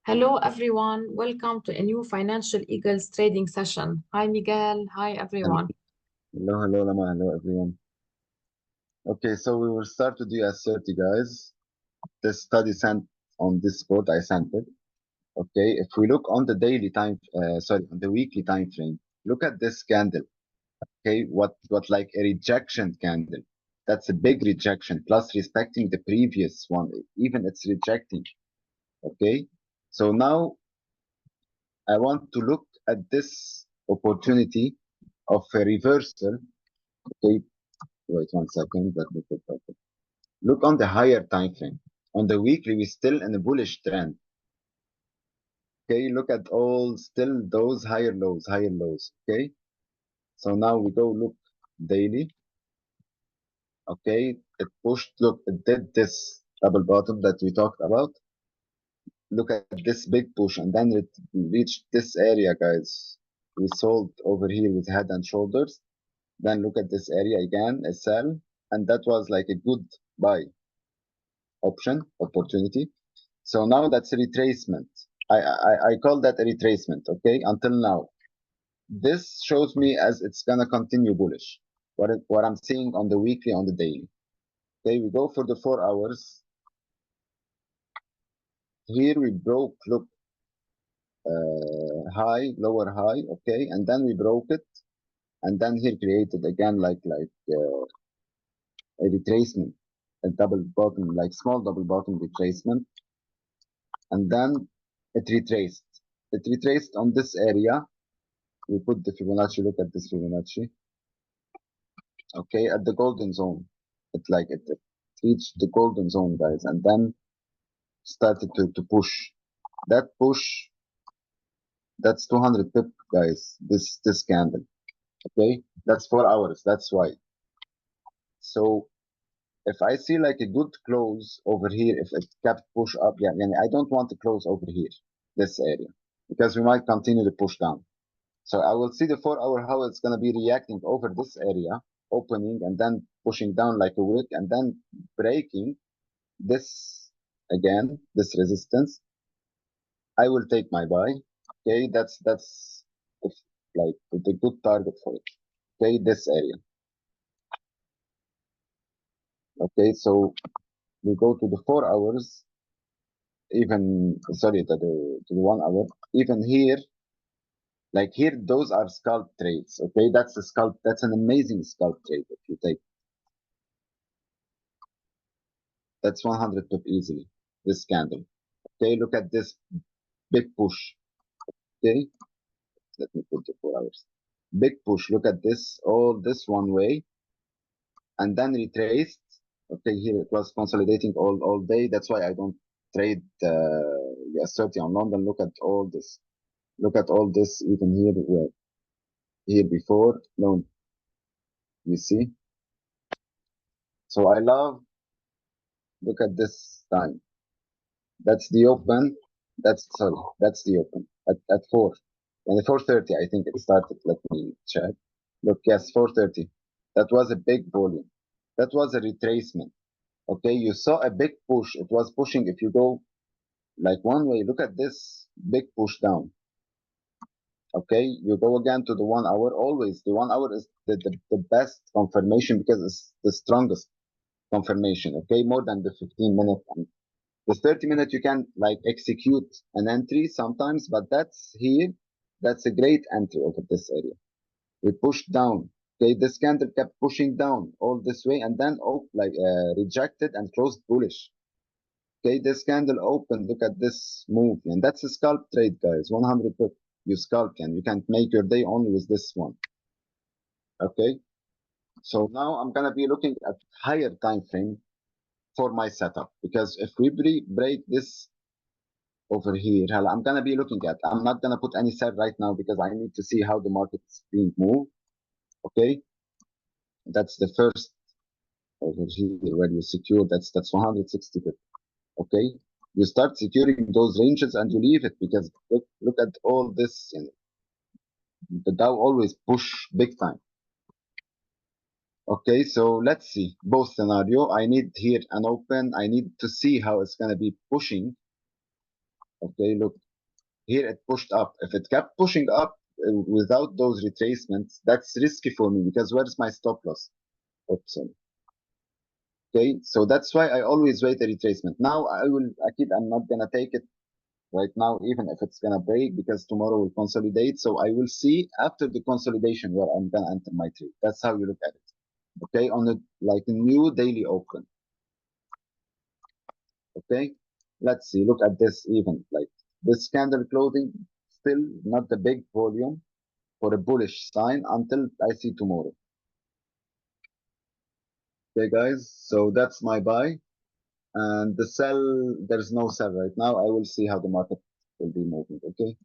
Hello, everyone. Welcome to a new Financial Eagles trading session. Hi, Miguel. Hi, everyone. Hello, Lama. Hello, everyone. Okay, so we will start to do as 30, guys. This study sent on Discord, I sent it. Okay, if we look on the on the weekly time frame, look at this candle. Okay, what like a rejection candle. That's a big rejection, plus respecting the previous one, even it's rejecting. Okay, so now I want to look at this opportunity of a reversal. Okay, wait 1 second, let me put that. Look on the higher time frame. On the weekly, we're still in a bullish trend. Okay, look at all still those higher lows. Okay, so now we go look daily. Okay, it pushed, look, it did this double bottom that we talked about. Look at this big push, and then it reached this area, guys. We sold over here with head and shoulders. Then look at this area again, a sell, and that was like a good buy opportunity. So now that's a retracement. I call that a retracement, okay, until now. This shows me as it's gonna continue bullish. What I'm seeing on the weekly, on the daily. Okay, we go for the 4 hours. Here we broke, look, high, lower high, okay, and then we broke it, and then here created again like a retracement, a double bottom, like small double bottom retracement, and then it retraced. It retraced on this area. We put the Fibonacci, look at this Fibonacci. Okay, at the golden zone. It reached the golden zone, guys, and then started to push. That push, that's 200 pip, guys, this candle. Okay, that's 4 hours, that's why. So if I see like a good close over here, if it kept push up, yeah, I don't want to close over here, this area, because we might continue to push down. So I will see the 4 hour how it's going to be reacting over this area, opening and then pushing down like a wick and then breaking this again, this resistance. I will take my buy. Okay, that's like the good target for it. Okay, this area. Okay, so we go to the 4 hours, even sorry to the 1 hour. Even here, like here, those are scalp trades. Okay, that's a scalp. That's an amazing scalp trade if you take. That's 100 pip easily, this candle. Okay, look at this big push. Okay, let me put the 4 hours. Big push, look at this, all this one way, and then retraced. Okay, here it was consolidating all day. That's why I don't trade S30 on London. Look at all this. Look at all this, even here, here before. No, you see? So I love, look at this time. That's the open. That's the open at 4. And 4:30, I think it started. Let me check. Look, yes, 4:30. That was a big volume. That was a retracement. Okay, you saw a big push. It was pushing. If you go like one way, look at this big push down. Okay, you go again to the 1 hour. Always the 1 hour is the best confirmation because it's the strongest confirmation. Okay, more than the 15 minute. The 30 minute you can like execute an entry sometimes, but that's here. That's a great entry over this area. We pushed down. Okay, this candle kept pushing down all this way and then rejected and closed bullish. Okay, this candle opened. Look at this move, and that's a scalp trade, guys. 100 pip. You scalp, and you can't make your day only with this one. Okay, so now I'm gonna be looking at higher time frame for my setup because if we break this over here, I'm gonna be looking at. I'm not gonna put any sell right now because I need to see how the market's being moved. Okay, that's the first over here where you secure. That's 160 pip. Okay, you start securing those ranges and you leave it because look at all this. The Dow always push big time. Okay, so let's see both scenario. I need here an open. I need to see how it's gonna be pushing. Okay, look, here it pushed up. If it kept pushing up without those retracements, that's risky for me because where's my stop loss? Oops, sorry. Okay, so that's why I always wait a retracement. Now I'm not gonna take it right now, even if it's gonna break, because tomorrow will consolidate. So I will see after the consolidation where I'm gonna enter my trade. That's how you look at it. Okay, on the like a new daily open. Okay, let's see. Look at this even like this candle closing, still not the big volume for a bullish sign until I see tomorrow. Okay, guys. So that's my buy. And the sell, there's no sell right now. I will see how the market will be moving. Okay.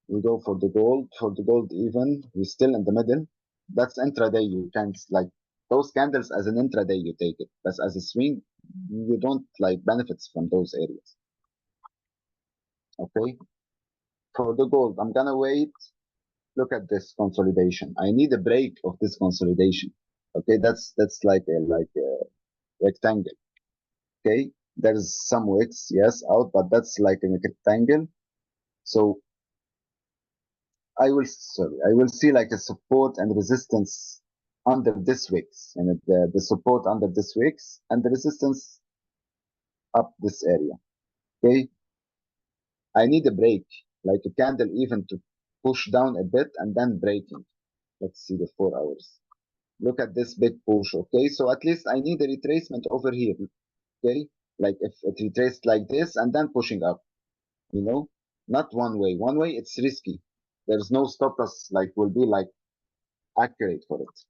We go for the gold. For the gold, even we're still in the middle. That's intraday. You can't like those candles as an intraday. You take it, but as a swing, you don't like benefits from those areas. Okay. For the gold, I'm gonna wait. Look at this consolidation. I need a break of this consolidation. Okay, that's like a rectangle. Okay, there's some wicks, yes, out, but that's like a rectangle. So I will see like a support and resistance under this wicks, and the support under this wicks and the resistance up this area. Okay, I need a break, like a candle even to push down a bit and then breaking. Let's see the 4 hours. Look at this big push. Okay, so at least I need a retracement over here. Okay, like if it retraced like this and then pushing up, you know, not one way. One way it's risky. There's no stop loss like will be like accurate for it.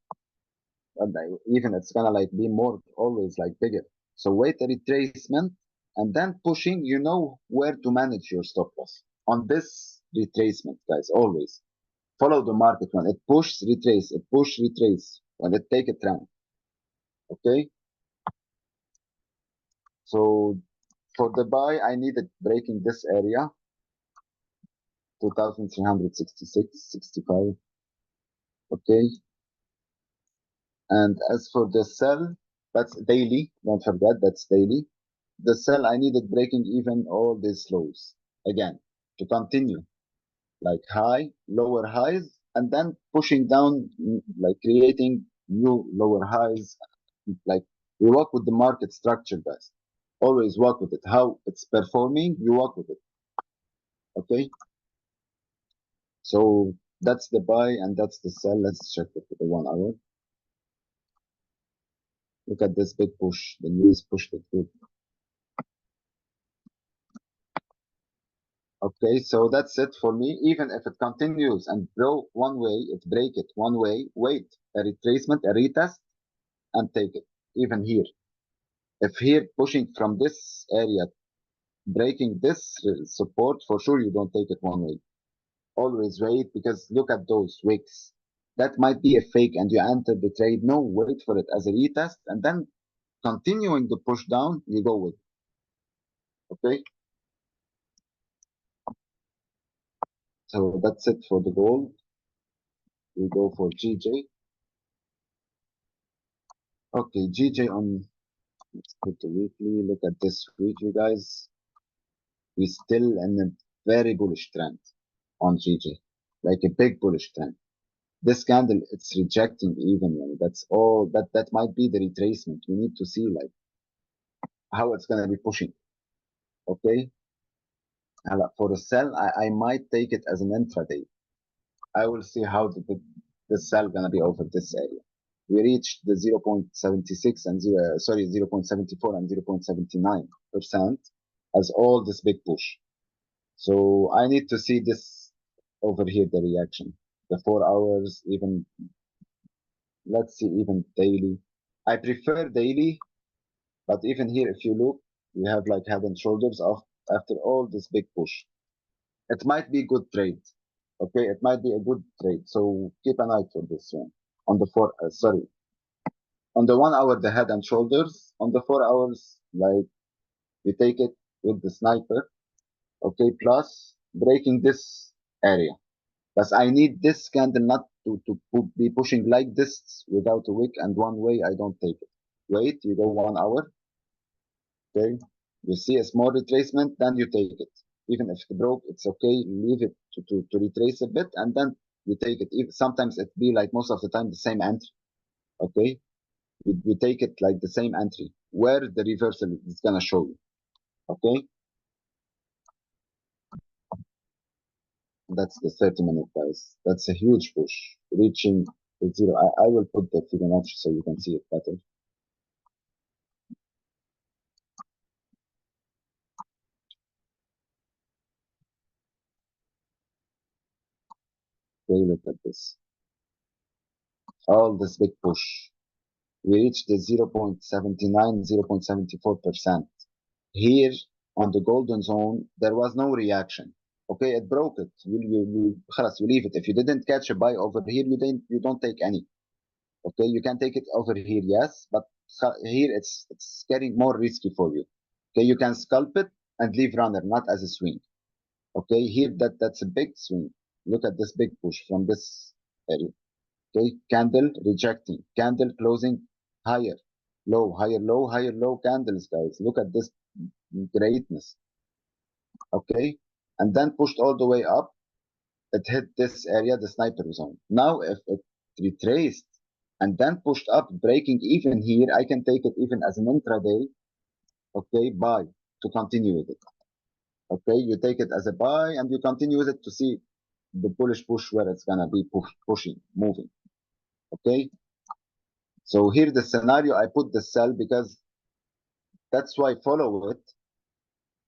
And even it's gonna like be more always like bigger. So wait a retracement and then pushing, you know where to manage your stop loss. On this retracement, guys, always follow the market. When it pushes, retrace, it push, retrace. When it take a trend. Okay. So for the buy, I needed breaking this area, 2,366, 65. Okay. And as for the sell, that's daily. Don't forget that's daily. The sell, I needed breaking even all these lows again to continue like high, lower highs, and then pushing down, like creating new lower highs. Like we work with the market structure, guys. Always work with it. How it's performing, you work with it. Okay. So that's the buy and that's the sell. Let's check it for the 1 hour. Look at this big push. The news pushed it through. Okay, so that's it for me. Even if it continues and broke one way, it break it one way, wait, a retracement, a retest, and take it. Even here. If here pushing from this area, breaking this support, for sure you don't take it one way. Always wait because look at those wicks. That might be a fake and you enter the trade. No, wait for it as a retest and then continuing the push down, you go with. Okay. So that's it for the gold. We go for GJ. Okay, GJ on, let's put the weekly. Look at this weekly, guys. We still in a very bullish trend on GJ, like a big bullish trend. This candle, it's rejecting even. That's all. That might be the retracement. We need to see like how it's gonna be pushing. Okay. For a sell, I might take it as an intraday. I will see how the sell gonna be over this area. We reached the 0.76 and 0.74 and 0.79% as all this big push. So I need to see this over here, the reaction, the 4 hours, even, let's see, even daily. I prefer daily, but even here, if you look, we have like head and shoulders off after all this big push. It might be good trade. Okay, it might be a good trade. So keep an eye for this one. On the on the 1 hour, the head and shoulders. On the 4 hours, like you take it with the sniper. Okay, plus breaking this area. But I need this candle not to be pushing like this without a wick and one way. I don't take it. Wait, you go 1 hour. Okay. You see a small retracement, then you take it. Even if it broke, it's okay. Leave it to retrace a bit, and then you take it. Even sometimes it be like most of the time the same entry. Okay, you take it like the same entry where the reversal is gonna show you. Okay, that's the 30-minute price. That's a huge push, reaching the zero. I will put the Fibonacci so you can see it better. Okay, look at this. All this big push. We reached the 0.79, 0.74%. Here on the golden zone, there was no reaction. Okay, it broke it. خلاص, you leave it. If you didn't catch a buy over here, you don't take any. Okay, you can take it over here, yes, but here it's getting more risky for you. Okay, you can scalp it and leave runner, not as a swing. Okay, here that's a big swing. Look at this big push from this area. Okay, candle rejecting, candle closing higher, low, higher, low, higher, low candles, guys. Look at this greatness. Okay, and then pushed all the way up. It hit this area, the sniper zone. Now, if it retraced and then pushed up, breaking even here, I can take it even as an intraday. Okay, buy to continue with it. Okay, you take it as a buy and you continue with it to see the bullish push where it's gonna be pushing, moving. Okay, so here the scenario, I put the sell because that's why follow it,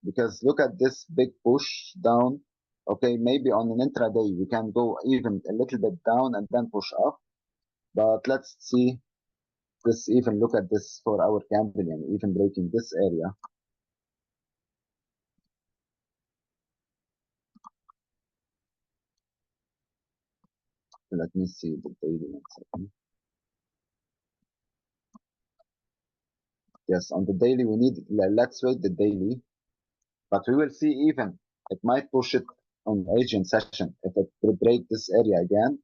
because look at this big push down. Okay, maybe on an intraday we can go even a little bit down and then push up, but let's see this. Even look at this 4-hour candle and even breaking this area. Let me see the daily 1 second. Yes, on the daily we need, let's wait the daily, but we will see. Even it might push it on Asian session. If it will break this area again,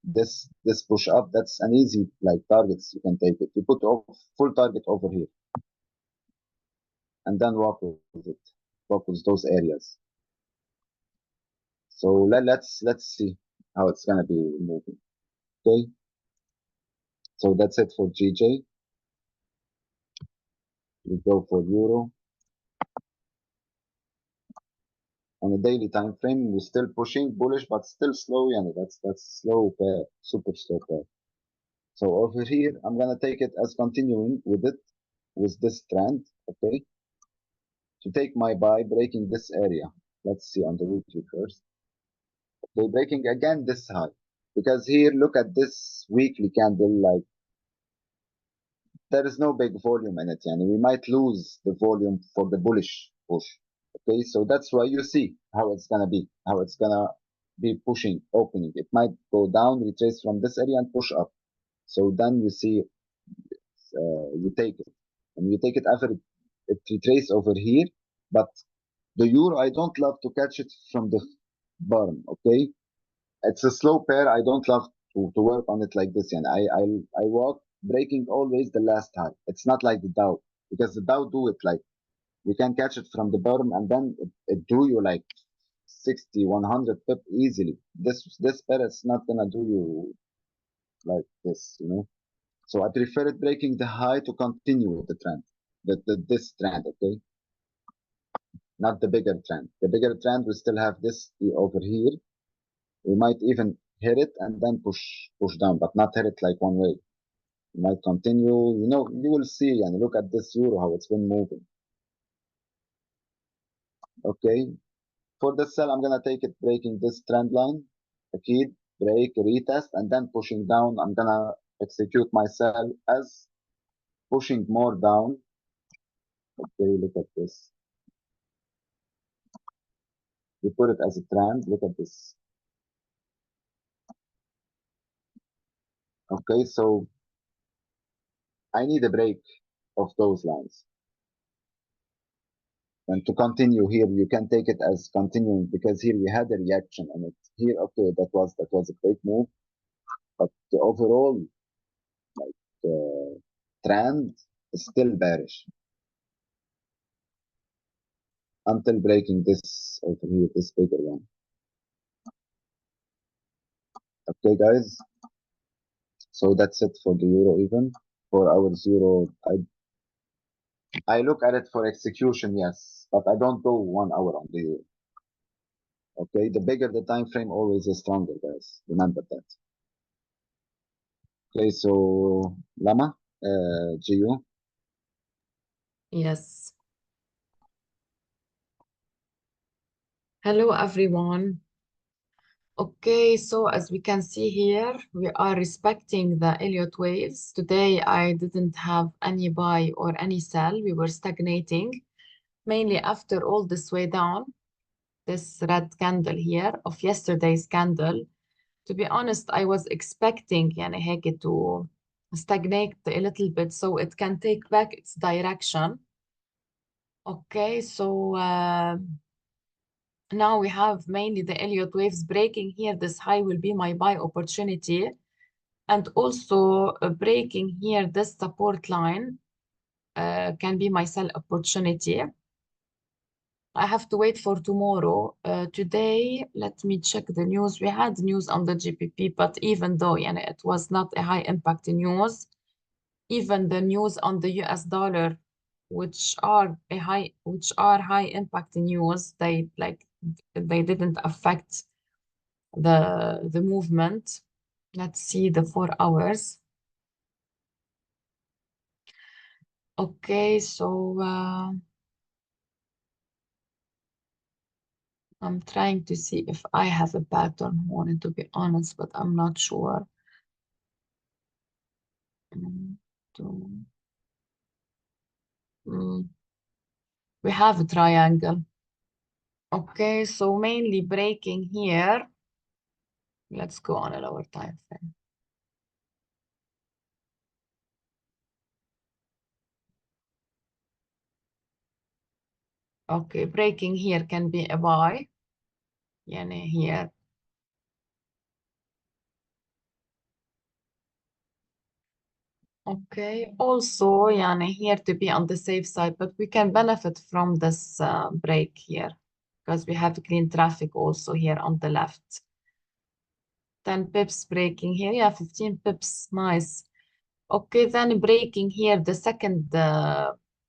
this push up, that's an easy like targets. You can take it. You put off full target over here and then walk with it, walk with those areas. So let's see how it's gonna be moving. Okay, so that's it for GJ. We go for Euro. On a daily time frame, we're still pushing bullish, but still slow. That's slow pair, super slow pair. So over here, I'm gonna take it as continuing with it, with this trend. Okay, to take my buy, breaking this area. Let's see on the weekly first. Okay, breaking again this high, because here, look at this weekly candle. Like there is no big volume in it, and we might lose the volume for the bullish push. Okay, so that's why you see how it's gonna be, pushing, opening. It might go down, retrace from this area and push up. So then you see, you take it, and you take it after it retrace over here. But the euro, I don't love to catch it from the bottom. Okay, it's a slow pair. I don't love to work on it like this, and I walk breaking always the last high. It's not like the Dow, because the Dow do it like we can catch it from the bottom and then it do you like 60, 100 pip easily. This pair is not gonna do you like this. So I prefer it breaking the high to continue with the trend, this trend. Okay, not the bigger trend. The bigger trend we still have this over here. We might even hit it and then push down, but not hit it like one way. You might continue. You will see and look at this euro how it's been moving. Okay, for the sell, I'm gonna take it breaking this trend line. Okay, break, retest, and then pushing down. I'm gonna execute my sell as pushing more down. Okay, look at this. We put it as a trend. Look at this. Okay, so I need a break of those lines. And to continue here, you can take it as continuing because here we had a reaction on it. Here, okay, that was a great move, but the overall trend is still bearish. until breaking this over here, this bigger one. Okay, guys. So that's it for the euro even. For our zero, I look at it for execution, yes, but I don't go 1 hour on the euro. Okay, the bigger the time frame, always is stronger, guys. Remember that. Okay, so Lama, GU. Yes. Hello, everyone. Okay, so as we can see here, we are respecting the Elliott waves. Today, I didn't have any buy or any sell. We were stagnating, mainly after all this way down, this red candle here of yesterday's candle. To be honest, I was expecting يعني هيك to stagnate a little bit so it can take back its direction. Okay, so now we have mainly the Elliott waves breaking here. This high will be my buy opportunity. And also breaking here, this support line can be my sell opportunity. I have to wait for tomorrow. Today, let me check the news. We had news on the GBP, but even though it was not a high impact news, even the news on the US dollar, which are high impact news, they didn't affect the movement. Let's see the 4 hours. Okay, so I'm trying to see if I have a pattern on it, to be honest, but I'm not sure. Two. We have a triangle. Okay, so mainly breaking here. Let's go on a lower time frame. Okay, breaking here can be a buy. يعني here. Okay, also يعني here to be on the safe side, but we can benefit from this break here because we have clean traffic also here on the left. 10 pips breaking here. Yeah, 15 pips. Nice. Okay, then breaking here the second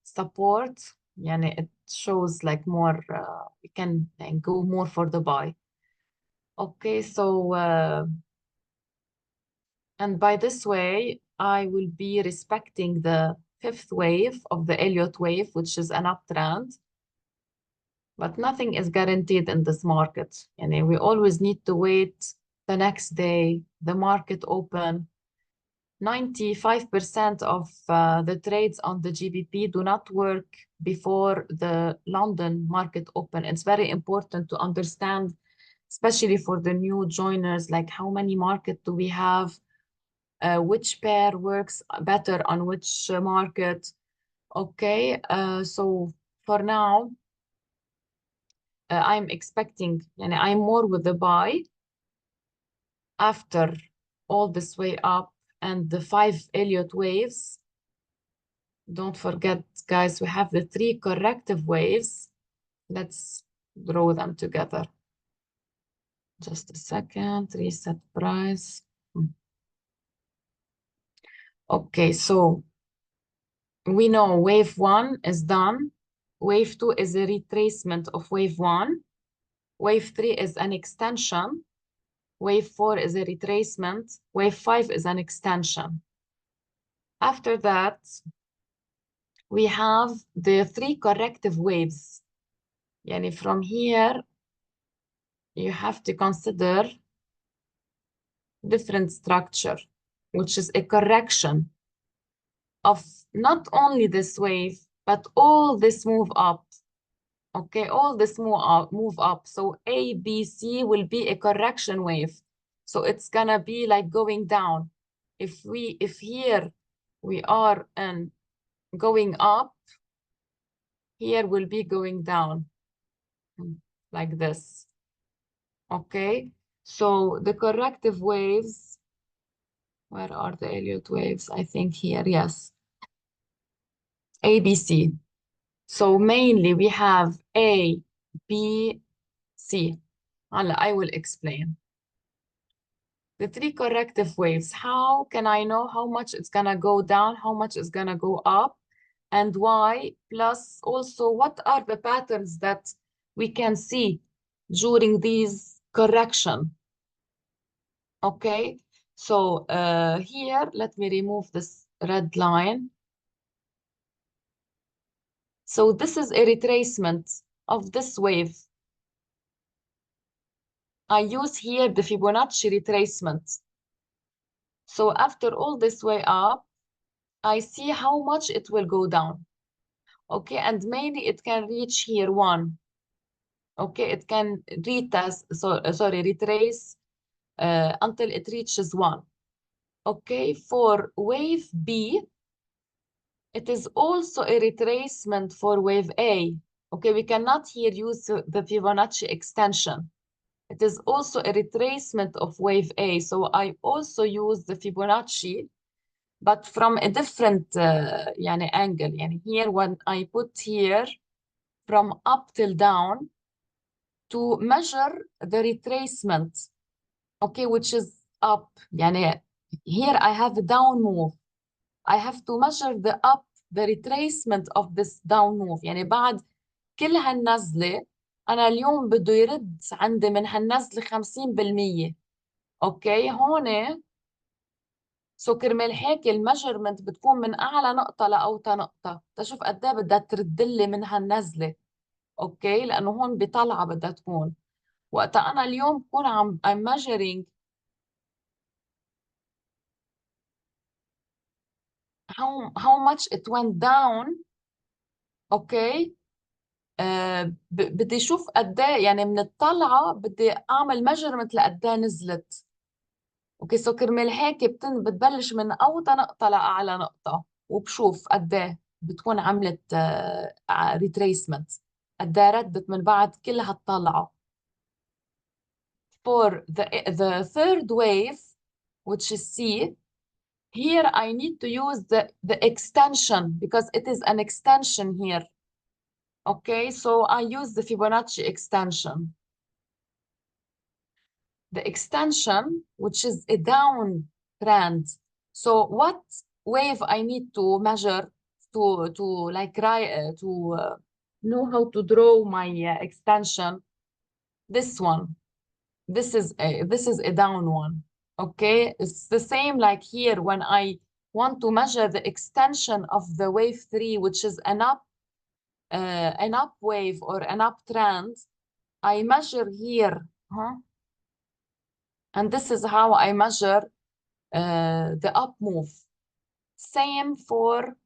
support. يعني it shows like more, we can go more for the buy. Okay, so, and by this way, I will be respecting the fifth wave of the Elliott wave, which is an uptrend. But nothing is guaranteed in this market. And we always need to wait the next day, the market open. 95% of the trades on the GBP do not work before the London market open. It's very important to understand, especially for the new joiners, like how many market do we have, which pair works better on which market. Okay, so for now, I'm expecting, and I'm more with the buy after all this way up and the 5 Elliott waves. Don't forget, guys, we have the 3 corrective waves. Let's draw them together. Just a second, reset price. Okay, so we know wave 1 is done. Wave 2 is a retracement of wave 1. Wave 3 is an extension. Wave 4 is a retracement. Wave 5 is an extension. After that, we have the 3 corrective waves. Yani from here, you have to consider different structure, which is a correction of not only this wave, but all this move up. Okay, all this move up. So A, B, C will be a correction wave. So it's gonna be like going down. If here we are and going up, here will be going down like this. Okay, so the corrective waves, where are the Elliott waves? I think here, yes. ABC. So mainly we have A, B, C. I will explain. The three corrective waves. How can I know how much it's gonna go down, how much is gonna go up, and why? Plus also, what are the patterns that we can see during these correction? Okay, so here, let me remove this red line. So this is a retracement of this wave. I use here the Fibonacci retracement. So after all this way up, I see how much it will go down. Okay, and maybe it can reach here 1. Okay, it can retrace until it reaches 1. Okay, for wave B, it is also a retracement for wave A. Okay, we cannot here use the Fibonacci extension. It is also a retracement of wave A. So I also use the Fibonacci, but from a different angle. Here, when I put here from up till down to measure the retracement, okay, which is up. Here I have a down move. I have to measure the retracement of this down move. بعد كل هالنزلة أنا اليوم بده يرد عندي من هالنزلة 50%. أوكي هون سو كرمال هيك الميجرمنت بتكون من أعلى نقطة لأوطى نقطة تشوف قد إيه بدها ترد لي من هالنزلة. أوكي لأنه هون بطلعة بدها تكون وقتها أنا اليوم بكون I'm measuring how much it went down. أوكي بدي اشوف قد ايه من الطلعه بدي اعمل ميجرمنت لقد ايه نزلت. اوكي سو كرمال هيك بتبلش من اوطى نقطه لاعلى نقطه وبشوف قد ايه بتكون عملت ريتريسمنت قد ايه ردت من بعد كل هالطلعه. For the third wave, which is C, here I need to use the extension because it is an extension here. Okay, so I use the Fibonacci extension. The extension, which is a down trend. So what wave I need to measure to know how to draw my extension? This one. This is a down one. Okay, it's the same like here when I want to measure the extension of the wave 3, which is an up wave or an uptrend. I measure here, and this is how I measure the up move. Same for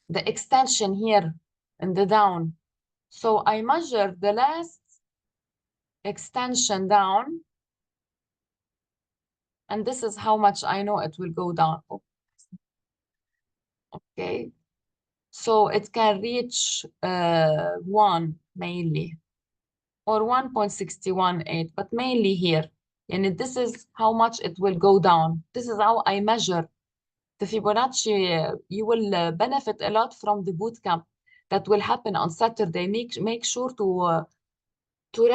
the extension here in the down. So I measure the last extension down, and this is how much I know it will go down. Okay, so it can reach 1 mainly, or 1.618, but mainly here. And this is how much it will go down. This is how I measure the Fibonacci. You will benefit a lot from the bootcamp that will happen on Saturday. Make sure to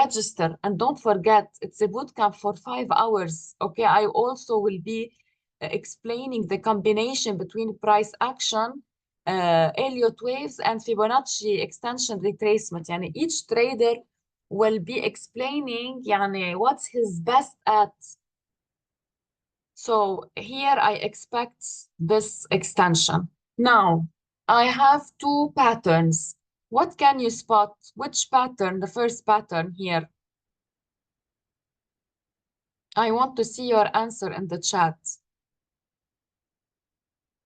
register, and don't forget it's a bootcamp for 5 hours. Okay, I also will be explaining the combination between price action, Elliott waves, and Fibonacci extension retracement. Each trader will be explaining what's his best at. So here I expect this extension. Now I have 2 patterns. What can you spot? Which pattern? The first pattern here. I want to see your answer in the chat.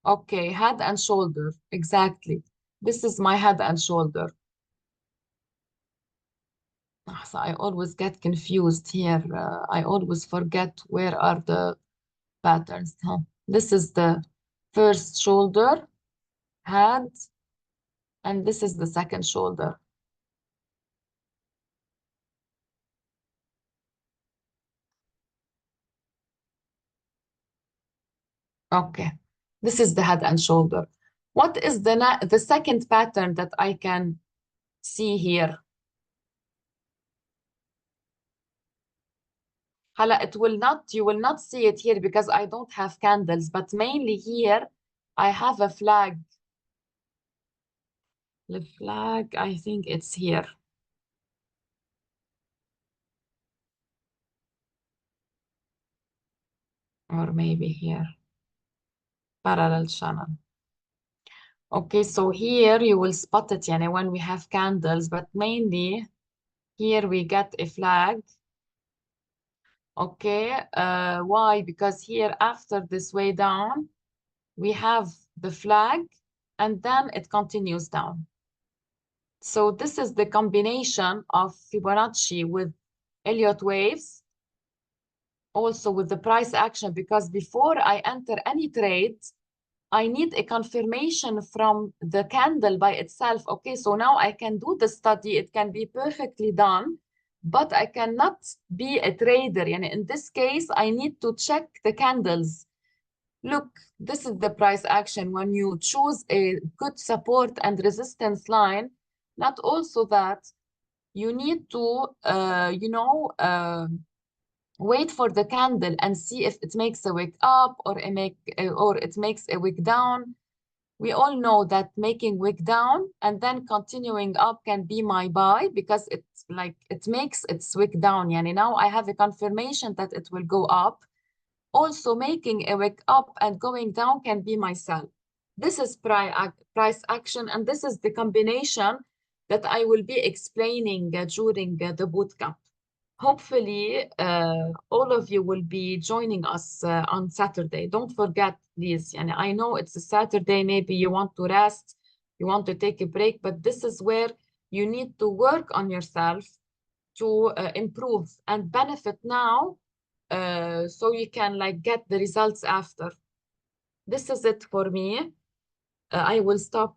Okay, head and shoulder. Exactly. This is my head and shoulder. So I always get confused here. I always forget where are the patterns. This is the first shoulder, head, and this is the second shoulder. Okay, this is the head and shoulder. What is the second pattern that I can see here? هلا you will not see it here because I don't have candles, but mainly here I have a flag. The flag, I think it's here. Or maybe here. Parallel channel. Okay, so here you will spot it يعني when we have candles, but mainly here we get a flag. Okay, why? Because here after this way down, we have the flag and then it continues down. So this is the combination of Fibonacci with Elliott waves, also with the price action, because before I enter any trade, I need a confirmation from the candle by itself. Okay, so now I can do the study. It can be perfectly done, but I cannot be a trader. And in this case, I need to check the candles. Look, this is the price action. When you choose a good support and resistance line, not also that, you need to, wait for the candle and see if it makes a wick up or it makes a wick down. We all know that making wick down and then continuing up can be my buy because it's like it makes its wick down. Yani now I have a confirmation that it will go up. Also making a wick up and going down can be my sell. This is price action, and this is the combination that I will be explaining during the bootcamp. Hopefully, all of you will be joining us on Saturday. Don't forget, please. And I know it's a Saturday, maybe you want to rest, you want to take a break, but this is where you need to work on yourself to improve and benefit now, so you can like get the results after. This is it for me. I will stop